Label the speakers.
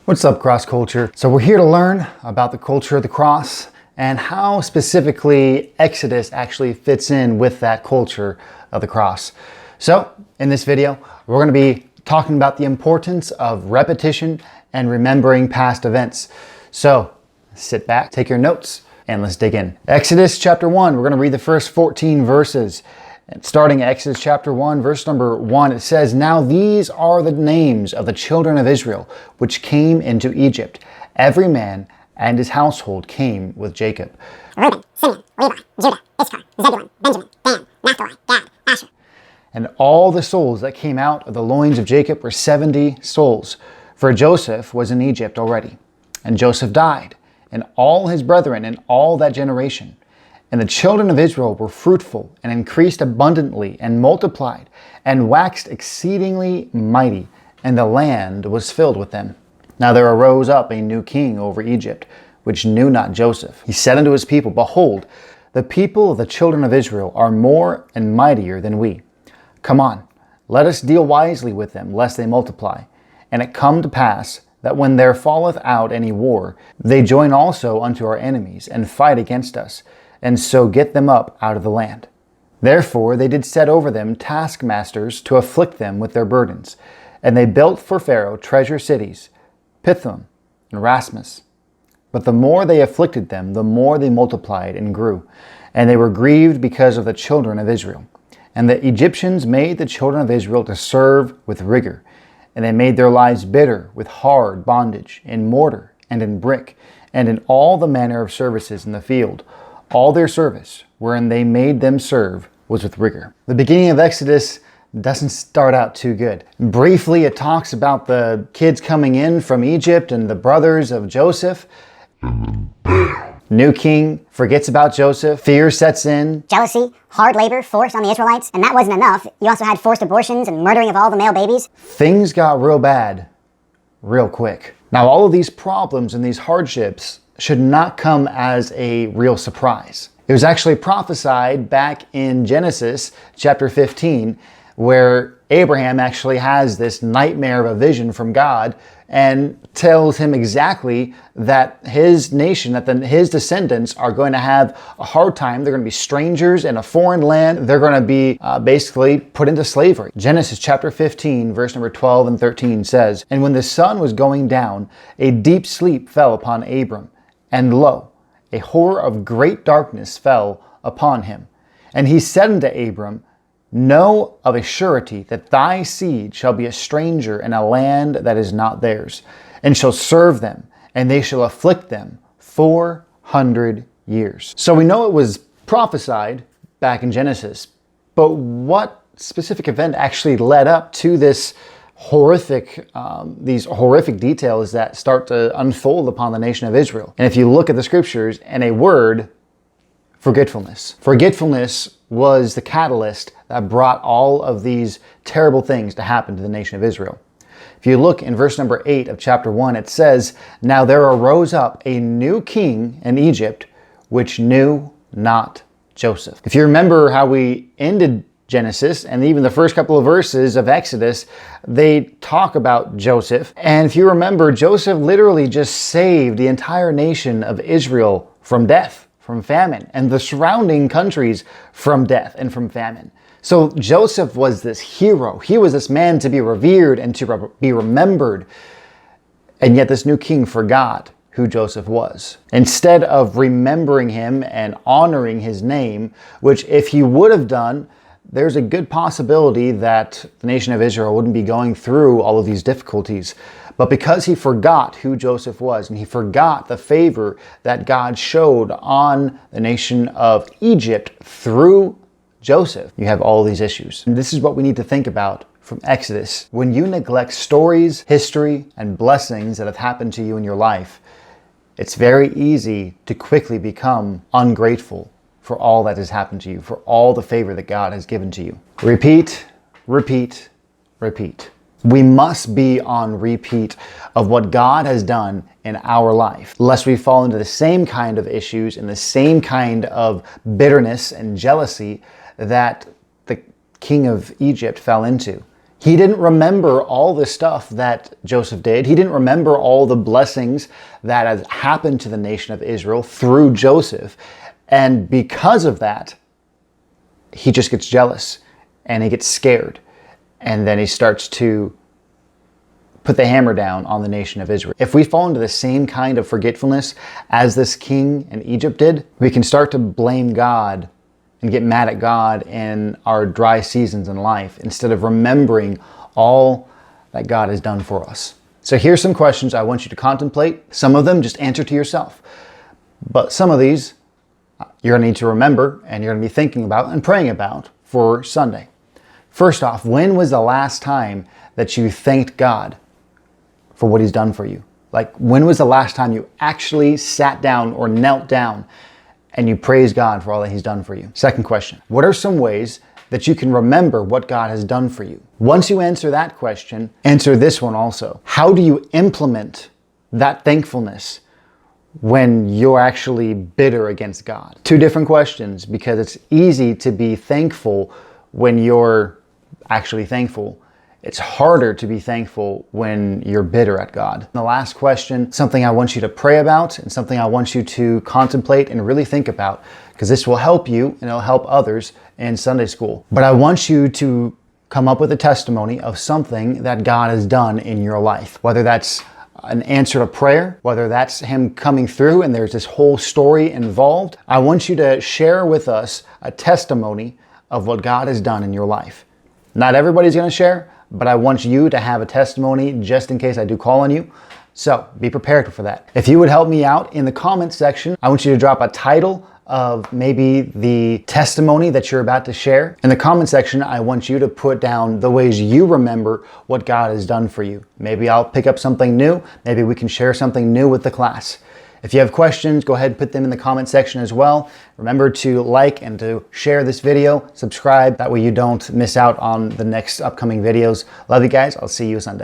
Speaker 1: What's up, cross culture? So we're here to learn about the culture of the cross and how specifically Exodus actually fits in with that culture of the cross. So in this video, we're going to be talking about the importance of repetition and remembering past events. So sit back, take your notes, and let's dig in. Exodus chapter 1, we're going to read the first 14 verses. And starting at Exodus chapter 1, verse number 1, it says, "Now these are the names of the children of Israel, which came into Egypt. Every man and his household came with Jacob."
Speaker 2: Reuben, Simeon, Levi, Judah, Issachar, Zebulun, Benjamin, Dan, Naphtali, Gad, Asher.
Speaker 1: "And all the souls that came out of the loins of Jacob were 70 souls, for Joseph was in Egypt already. And Joseph died, and all his brethren, and all that generation. And the children of Israel were fruitful, and increased abundantly, and multiplied, and waxed exceedingly mighty, and the land was filled with them. Now there arose up a new king over Egypt, which knew not Joseph. He said unto his people, Behold, the people of the children of Israel are more and mightier than we. Come on, let us deal wisely with them, lest they multiply. And it come to pass, that when there falleth out any war, they join also unto our enemies, and fight against us, and so get them up out of the land. Therefore they did set over them taskmasters to afflict them with their burdens. And they built for Pharaoh treasure cities, Pithom and Rasmus. But the more they afflicted them, the more they multiplied and grew. And they were grieved because of the children of Israel. And the Egyptians made the children of Israel to serve with rigor. And they made their lives bitter with hard bondage, in mortar and in brick, and in all the manner of services in the field. All their service, wherein they made them serve, was with rigor." The beginning of Exodus doesn't start out too good. Briefly, it talks about the kids coming in from Egypt and the brothers of Joseph. New king forgets about Joseph. Fear sets in.
Speaker 2: Jealousy, hard labor forced on the Israelites. And that wasn't enough. You also had forced abortions and murdering of all the male babies.
Speaker 1: Things got real bad real quick. Now, all of these problems and these hardships should not come as a real surprise. It was actually prophesied back in Genesis chapter 15, where Abraham actually has this nightmare of a vision from God and tells him exactly that his nation, his descendants are going to have a hard time. They're going to be strangers in a foreign land. They're going to be basically put into slavery. Genesis chapter 15, verse number 12 and 13 says, "And when the sun was going down, a deep sleep fell upon Abram. And lo, a horror of great darkness fell upon him. And he said unto Abram, Know of a surety that thy seed shall be a stranger in a land that is not theirs, and shall serve them, and they shall afflict them 400 years. So we know it was prophesied back in Genesis, but what specific event actually led up to this these horrific details that start to unfold upon the nation of Israel? And if you look at the scriptures, and a word, forgetfulness. Forgetfulness was the catalyst that brought all of these terrible things to happen to the nation of Israel. If you look in verse number 8 of chapter 1, it says, "Now there arose up a new king in Egypt, which knew not Joseph." If you remember how we ended Genesis and even the first couple of verses of Exodus, they talk about Joseph. And if you remember, Joseph literally just saved the entire nation of Israel from death, from famine, and the surrounding countries from death and from famine. So Joseph was this hero. He was this man to be revered and to be remembered. And yet this new king forgot who Joseph was. Instead of remembering him and honoring his name, which if he would have done, there's a good possibility that the nation of Israel wouldn't be going through all of these difficulties. But because he forgot who Joseph was, and he forgot the favor that God showed on the nation of Egypt through Joseph, you have all these issues. And this is what we need to think about from Exodus. When you neglect stories, history, and blessings that have happened to you in your life, it's very easy to quickly become ungrateful for all that has happened to you, for all the favor that God has given to you. Repeat, repeat, repeat. We must be on repeat of what God has done in our life, lest we fall into the same kind of issues and the same kind of bitterness and jealousy that the king of Egypt fell into. He didn't remember all the stuff that Joseph did. He didn't remember all the blessings that has happened to the nation of Israel through Joseph. And because of that, he just gets jealous and he gets scared. And then he starts to put the hammer down on the nation of Israel. If we fall into the same kind of forgetfulness as this king in Egypt did, we can start to blame God and get mad at God in our dry seasons in life instead of remembering all that God has done for us. So here's some questions I want you to contemplate. Some of them just answer to yourself. But some of these you're going to need to remember and you're going to be thinking about and praying about for Sunday. First off, when was the last time that you thanked God for what he's done for you? Like, when was the last time you actually sat down or knelt down and you praised God for all that he's done for you? Second question, what are some ways that you can remember what God has done for you? Once you answer that question, answer this one also. How do you implement that thankfulness when you're actually bitter against God? Two different questions, because it's easy to be thankful when you're actually thankful. It's harder to be thankful when you're bitter at God. The last question, something I want you to pray about and something I want you to contemplate and really think about, because this will help you and it'll help others in Sunday school. But I want you to come up with a testimony of something that God has done in your life, whether that's an answer to prayer, whether that's him coming through and there's this whole story involved. I want you to share with us a testimony of what God has done in your life. Not everybody's going to share, but I want you to have a testimony just in case I do call on you. So be prepared for that. If you would help me out in the comments section, I want you to drop a title of maybe the testimony that you're about to share. In the comment section, I want you to put down the ways you remember what God has done for you. Maybe I'll pick up something new. Maybe we can share something new with the class. If you have questions, go ahead and put them in the comment section as well. Remember to like and to share this video, subscribe, that way you don't miss out on the next upcoming videos. Love you guys. I'll see you Sunday.